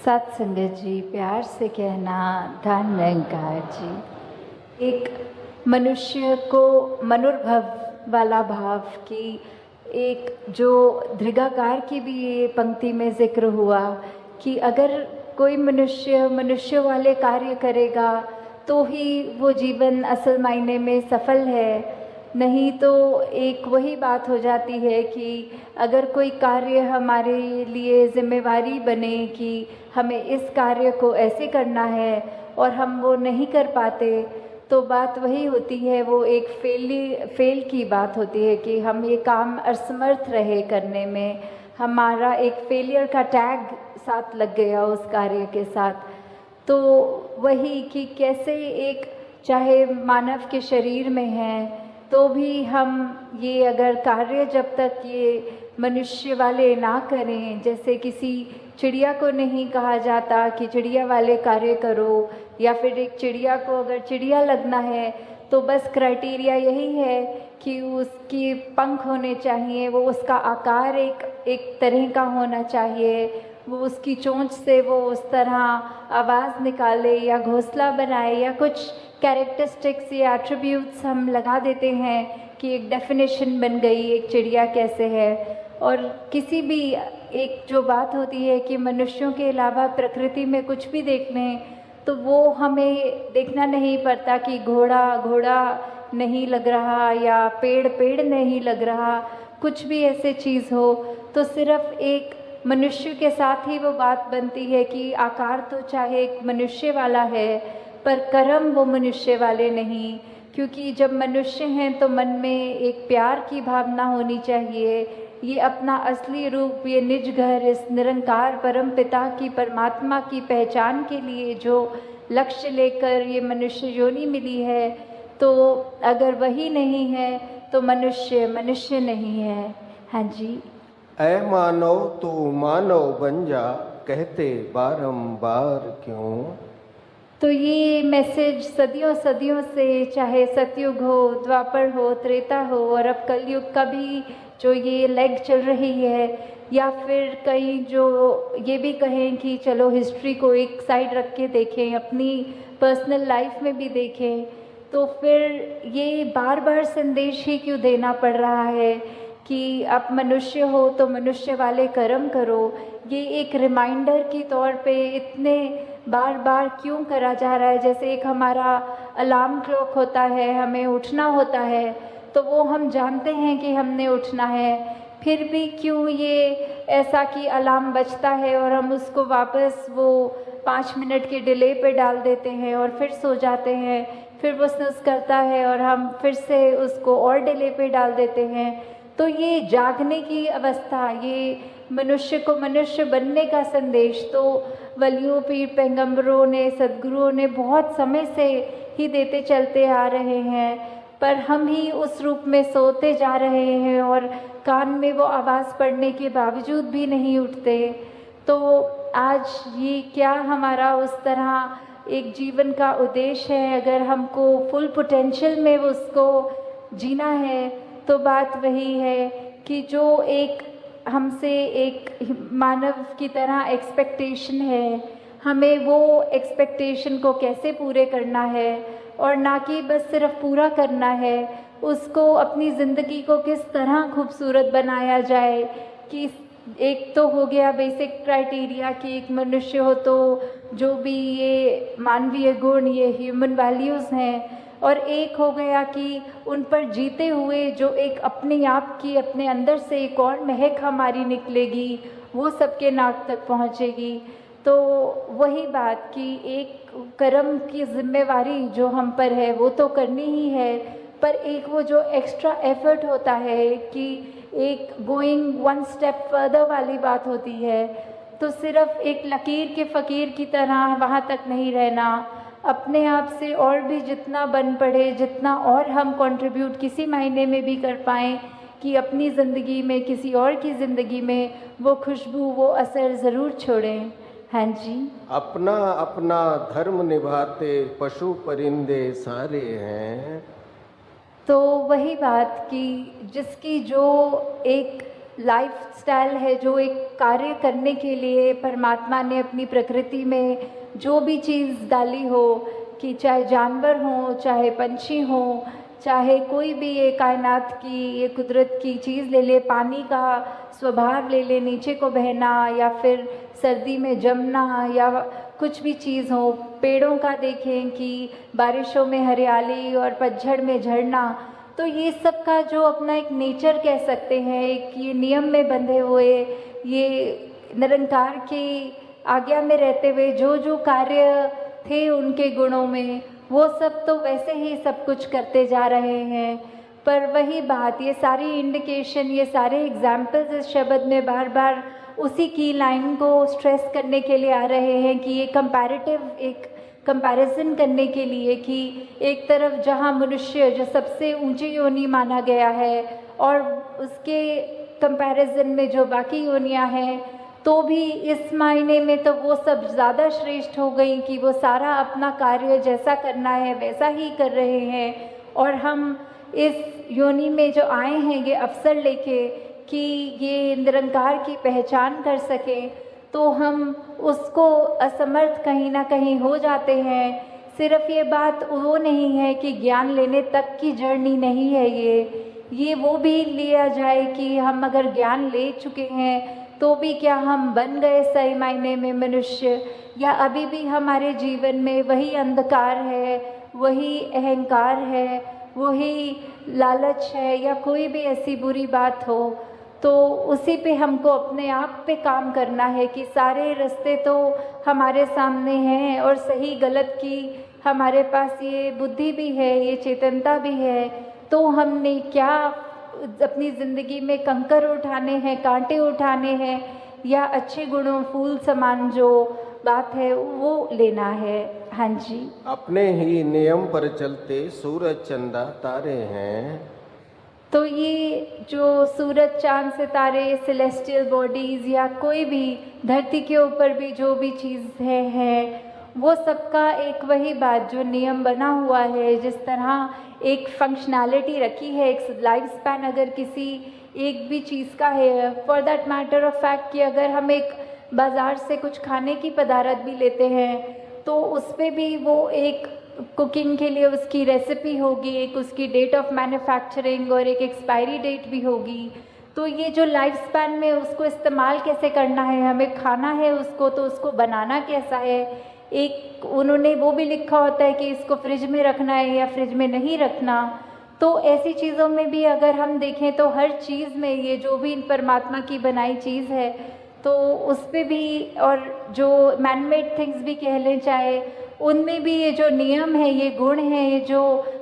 सत्संगत जी, प्यार से कहना धन निरंकार जी। एक मनुष्य को मनोर्भव वाला भाव की एक जो दृगाकार की भी ये पंक्ति में जिक्र हुआ कि अगर कोई मनुष्य वाले कार्य करेगा तो ही वो जीवन असल मायने में सफल है, नहीं तो एक वही बात हो जाती है कि अगर कोई कार्य हमारे लिए जिम्मेवारी बने कि हमें इस कार्य को ऐसे करना है और हम वो नहीं कर पाते, तो बात वही होती है, वो एक फेल की बात होती है कि हम ये काम असमर्थ रहे करने में, हमारा एक फेलियर का टैग साथ लग गया उस कार्य के साथ। तो वही कि कैसे एक चाहे मानव के शरीर में है तो भी हम ये अगर कार्य जब तक ये मनुष्य वाले ना करें, जैसे किसी चिड़िया को नहीं कहा जाता कि चिड़िया वाले कार्य करो, या फिर एक चिड़िया को अगर चिड़िया लगना है तो बस क्राइटेरिया यही है कि उसकी पंख होने चाहिए, वो उसका आकार एक तरह का होना चाहिए, वो उसकी चोंच से वो उस तरह आवाज़ निकाले या घोंसला बनाए या कुछ कैरेक्टरिस्टिक्स या एट्रीब्यूट्स हम लगा देते हैं कि एक डेफिनेशन बन गई एक चिड़िया कैसे है। और किसी भी एक जो बात होती है कि मनुष्यों के अलावा प्रकृति में कुछ भी देख लें तो वो हमें देखना नहीं पड़ता कि घोड़ा नहीं लग रहा या पेड़ नहीं लग रहा, कुछ भी ऐसे चीज़ हो तो सिर्फ एक मनुष्य के साथ ही वो बात बनती है कि आकार तो चाहे एक मनुष्य वाला है पर कर्म वो मनुष्य वाले नहीं, क्योंकि जब मनुष्य हैं तो मन में एक प्यार की भावना होनी चाहिए, ये अपना असली रूप, ये निज घर, इस निरंकार परम पिता की परमात्मा की पहचान के लिए जो लक्ष्य लेकर ये मनुष्य योनि मिली है, तो अगर वही नहीं है तो मनुष्य नहीं है। हाँ जी। ऐ मानव तू मानव बन जा, कहते बारंबार क्यों। तो ये मैसेज सदियों से, चाहे सतयुग हो, द्वापर हो, त्रेता हो और अब कलयुग का भी जो ये लेग चल रही है, या फिर कई जो ये भी कहें कि चलो हिस्ट्री को एक साइड रख के देखें, अपनी पर्सनल लाइफ में भी देखें, तो फिर ये बार संदेश ही क्यों देना पड़ रहा है कि आप मनुष्य हो तो मनुष्य वाले कर्म करो। ये एक रिमाइंडर के तौर पे इतने बार क्यों करा जा रहा है। जैसे एक हमारा अलार्म क्लॉक होता है, हमें उठना होता है तो वो हम जानते हैं कि हमने उठना है, फिर भी क्यों ये ऐसा कि अलार्म बजता है और हम उसको वापस वो 5 मिनट के डिले पे डाल देते हैं और फिर सो जाते हैं, फिर वो स्नूज़ करता है और हम फिर से उसको और डिले पे डाल देते हैं। तो ये जागने की अवस्था, ये मनुष्य को मनुष्य बनने का संदेश तो वलियों, पीर, पैगंबरों ने, सद्गुरुओं ने बहुत समय से ही देते चलते आ रहे हैं, पर हम ही उस रूप में सोते जा रहे हैं और कान में वो आवाज़ पड़ने के बावजूद भी नहीं उठते। तो आज ये क्या हमारा उस तरह एक जीवन का उद्देश्य है, अगर हमको फुल पोटेंशियल में उसको जीना है तो बात वही है कि जो एक हमसे एक मानव की तरह एक्सपेक्टेशन है, हमें वो एक्सपेक्टेशन को कैसे पूरे करना है, और ना कि बस सिर्फ पूरा करना है, उसको अपनी ज़िंदगी को किस तरह खूबसूरत बनाया जाए। कि एक तो हो गया बेसिक क्राइटेरिया कि एक मनुष्य हो तो जो भी ये मानवीय गुण, ये ह्यूमन वैल्यूज़ हैं, और एक हो गया कि उन पर जीते हुए जो एक अपने आप की, अपने अंदर से एक और महक हमारी निकलेगी, वो सबके नाक तक पहुँचेगी। तो वही बात कि एक कर्म की जिम्मेवारी जो हम पर है वो तो करनी ही है, पर एक वो जो एक्स्ट्रा एफर्ट होता है कि एक गोइंग 1 स्टेप फर्दर वाली बात होती है, तो सिर्फ एक लकीर के फ़कीर की तरह वहाँ तक नहीं रहना, अपने आप से और भी जितना बन पड़े, जितना और हम कंट्रीब्यूट किसी महीने में भी कर पाएँ कि अपनी ज़िंदगी में, किसी और की ज़िंदगी में वो खुशबू, वो असर ज़रूर छोड़ें। हाँ जी। अपना अपना धर्म निभाते पशु परिंदे सारे हैं। तो वही बात कि जिसकी जो एक लाइफस्टाइल है, जो एक कार्य करने के लिए परमात्मा ने अपनी प्रकृति में जो भी चीज़ डाली हो, कि चाहे जानवर हो, चाहे पंछी हो, चाहे कोई भी ये कायनात की, ये कुदरत की चीज़ ले ले, पानी का स्वभाव ले ले, नीचे को बहना या फिर सर्दी में जमना या कुछ भी चीज़ हो, पेड़ों का देखें कि बारिशों में हरियाली और पतझड़ में झड़ना, तो ये सब का जो अपना एक नेचर कह सकते हैं, एक ये नियम में बंधे हुए, ये निरंकार की आज्ञा में रहते हुए जो जो कार्य थे उनके गुणों में, वो सब तो वैसे ही सब कुछ करते जा रहे हैं। पर वही बात, ये सारी इंडिकेशन, ये सारे एग्जाम्पल्स इस शब्द में बार बार उसी की लाइन को स्ट्रेस करने के लिए आ रहे हैं कि ये कंपैरेटिव, एक कंपैरिजन करने के लिए कि एक तरफ जहाँ मनुष्य जो सबसे ऊंची योनि माना गया है और उसके कंपैरिजन में जो बाकी योनियाँ हैं, तो भी इस मायने में तो वो सब ज़्यादा श्रेष्ठ हो गई कि वो सारा अपना कार्य जैसा करना है वैसा ही कर रहे हैं। और हम इस योनि में जो आए हैं ये अवसर लेके कि ये निरंकार की पहचान कर सकें, तो हम उसको असमर्थ कहीं ना कहीं हो जाते हैं। सिर्फ ये बात वो नहीं है कि ज्ञान लेने तक की जर्नी नहीं है ये वो भी लिया जाए कि हम अगर ज्ञान ले चुके हैं तो भी क्या हम बन गए सही मायने में मनुष्य, या अभी भी हमारे जीवन में वही अंधकार है, वही अहंकार है, वही लालच है, या कोई भी ऐसी बुरी बात हो, तो उसी पे हमको अपने आप पे काम करना है कि सारे रास्ते तो हमारे सामने हैं और सही गलत की हमारे पास ये बुद्धि भी है, ये चेतनता भी है, तो हमने क्या अपनी ज़िंदगी में कंकर उठाने हैं, कांटे उठाने हैं, या अच्छे गुणों फूल समान जो बात है वो लेना है। हाँ जी, अपने ही नियम पर चलते सूरज चंदा तारे हैं। तो ये जो सूरज चांद सितारे, सेलेस्टियल बॉडीज़, या कोई भी धरती के ऊपर भी जो भी चीज़ है वो सबका एक वही बात, जो नियम बना हुआ है, जिस तरह एक फंक्शनैलिटी रखी है, एक लाइफ स्पैन अगर किसी एक भी चीज़ का है, for that matter of fact कि अगर हम एक बाज़ार से कुछ खाने की पदार्थ भी लेते हैं तो उस पर भी वो एक कुकिंग के लिए उसकी रेसिपी होगी, एक उसकी डेट ऑफ मैन्युफैक्चरिंग और एक एक्सपायरी डेट भी होगी। तो ये जो लाइफ स्पैन में उसको इस्तेमाल कैसे करना है, हमें खाना है उसको, तो उसको बनाना कैसा है, एक उन्होंने वो भी लिखा होता है कि इसको फ्रिज में रखना है या फ्रिज में नहीं रखना। तो ऐसी चीज़ों में भी अगर हम देखें तो हर चीज़ में ये जो भी परमात्मा की बनाई चीज़ है तो उस पर भी, और जो मैनमेड थिंग्स भी कह लें चाहे, उनमें भी ये जो नियम है, ये गुण है, ये जो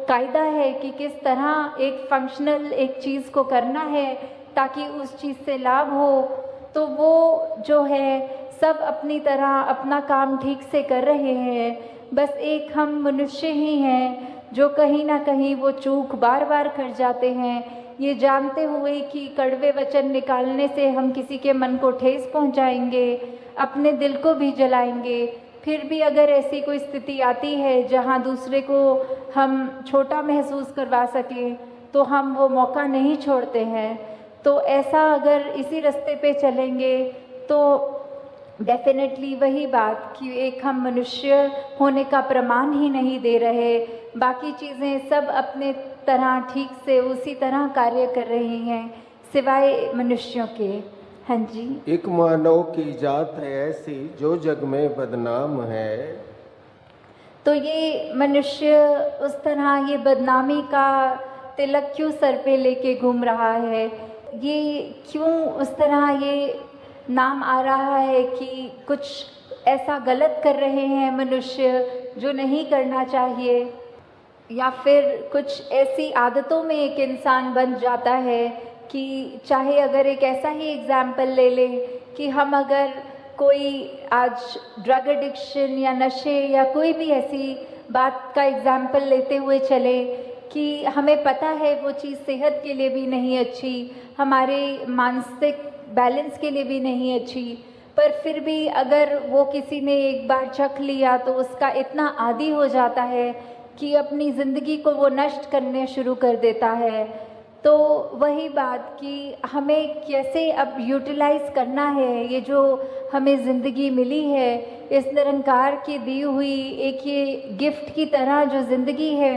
कायदा है कि किस तरह एक फंक्शनल एक चीज़ को करना है ताकि उस चीज़ से लाभ हो, तो वो जो है सब अपनी तरह अपना काम ठीक से कर रहे हैं। बस एक हम मनुष्य ही हैं जो कहीं ना कहीं वो चूक बार बार कर जाते हैं, ये जानते हुए कि कड़वे वचन निकालने से हम किसी के मन को ठेस पहुंचाएंगे, अपने दिल को भी जलाएंगे। फिर भी अगर ऐसी कोई स्थिति आती है जहां दूसरे को हम छोटा महसूस करवा सकें तो हम वो मौका नहीं छोड़ते हैं। तो ऐसा अगर इसी रास्ते पे चलेंगे तो डेफिनेटली वही बात कि एक हम मनुष्य होने का प्रमाण ही नहीं दे रहे, बाकी चीज़ें सब अपने तरह ठीक से उसी तरह कार्य कर रही हैं सिवाय मनुष्यों के। हाँ जी, एक मानव की जात है ऐसी जो जग में बदनाम है। तो ये मनुष्य उस तरह ये बदनामी का तिलक क्यों सर पे लेके घूम रहा है, ये क्यों उस तरह ये नाम आ रहा है कि कुछ ऐसा गलत कर रहे हैं मनुष्य जो नहीं करना चाहिए, या फिर कुछ ऐसी आदतों में एक इंसान बन जाता है कि चाहे अगर एक ऐसा ही एग्जाम्पल ले लें कि हम अगर कोई आज ड्रग एडिक्शन या नशे या कोई भी ऐसी बात का एग्जाम्पल लेते हुए चले कि हमें पता है वो चीज़ सेहत के लिए भी नहीं अच्छी, हमारे मानसिक बैलेंस के लिए भी नहीं अच्छी, पर फिर भी अगर वो किसी ने एक बार चख लिया तो उसका इतना आदी हो जाता है कि अपनी ज़िंदगी को वो नष्ट करने शुरू कर देता है। तो वही बात कि हमें कैसे अब यूटिलाइज़ करना है ये जो हमें ज़िंदगी मिली है, इस निरंकार की दी हुई एक ये गिफ्ट की तरह जो ज़िंदगी है,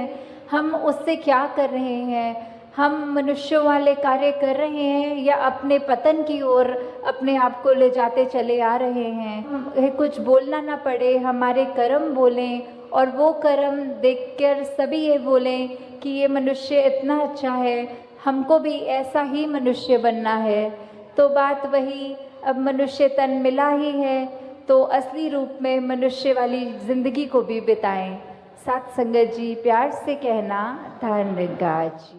हम उससे क्या कर रहे हैं? हम मनुष्यों वाले कार्य कर रहे हैं या अपने पतन की ओर अपने आप को ले जाते चले आ रहे हैं? कुछ बोलना ना पड़े, हमारे कर्म बोलें और वो कर्म देखकर सभी ये बोलें कि ये मनुष्य इतना अच्छा है, हमको भी ऐसा ही मनुष्य बनना है। तो बात वही, अब मनुष्य तन मिला ही है तो असली रूप में मनुष्य वाली ज़िंदगी को भी बिताएं। साथ संगत जी प्यार से कहना, धन्यवाद जी।